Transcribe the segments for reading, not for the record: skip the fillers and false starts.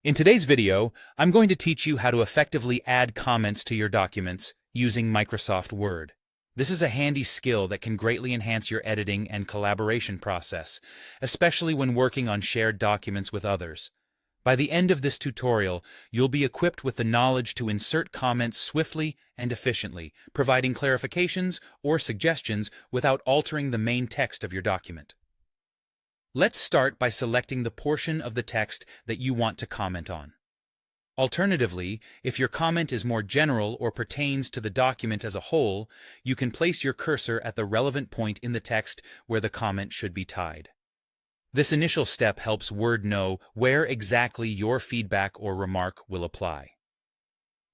In today's video, I'm going to teach you how to effectively add comments to your documents using Microsoft Word. This is a handy skill that can greatly enhance your editing and collaboration process, especially when working on shared documents with others. By the end of this tutorial, you'll be equipped with the knowledge to insert comments swiftly and efficiently, providing clarifications or suggestions without altering the main text of your document. Let's start by selecting the portion of the text that you want to comment on. Alternatively, if your comment is more general or pertains to the document as a whole, you can place your cursor at the relevant point in the text where the comment should be tied. This initial step helps Word know where exactly your feedback or remark will apply.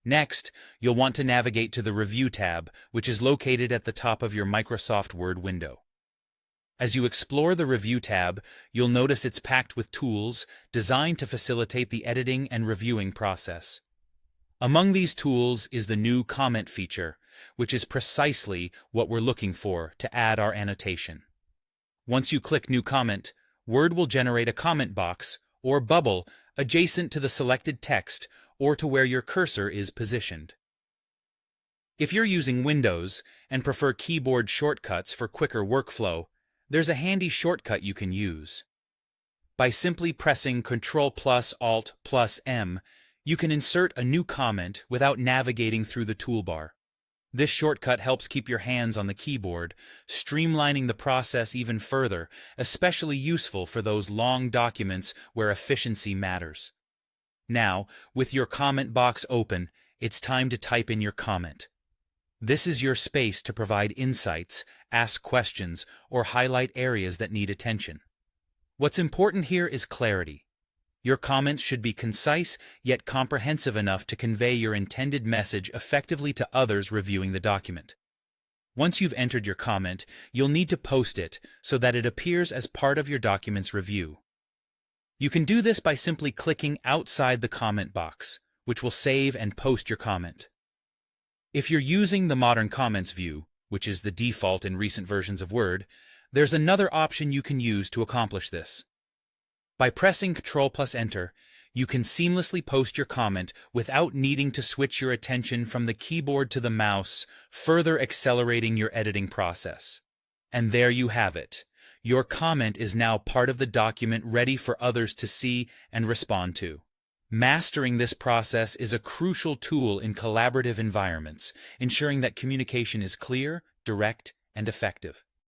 Next, you'll want to navigate to the Review tab, which is located at the top of your Microsoft Word window. As you explore the Review tab, you'll notice it's packed with tools designed to facilitate the editing and reviewing process. Among these tools is the new Comment feature, which is precisely what we're looking for to add our annotation. Once you click New Comment, Word will generate a comment box, or bubble, adjacent to the selected text or to where your cursor is positioned. If you're using Windows and prefer keyboard shortcuts for quicker workflow, there's a handy shortcut you can use. By simply pressing Ctrl+Alt+M, you can insert a new comment without navigating through the toolbar. This shortcut helps keep your hands on the keyboard, streamlining the process even further, especially useful for those long documents where efficiency matters. Now, with your comment box open, it's time to type in your comment. This is your space to provide insights, ask questions, or highlight areas that need attention. What's important here is clarity. Your comments should be concise yet comprehensive enough to convey your intended message effectively to others reviewing the document. Once you've entered your comment, you'll need to post it so that it appears as part of your document's review. You can do this by simply clicking outside the comment box, which will save and post your comment. If you're using the Modern Comments view, which is the default in recent versions of Word, there's another option you can use to accomplish this. By pressing Ctrl+Enter, you can seamlessly post your comment without needing to switch your attention from the keyboard to the mouse, further accelerating your editing process. And there you have it. Your comment is now part of the document, ready for others to see and respond to. Mastering this process is a crucial tool in collaborative environments, ensuring that communication is clear, direct, and effective.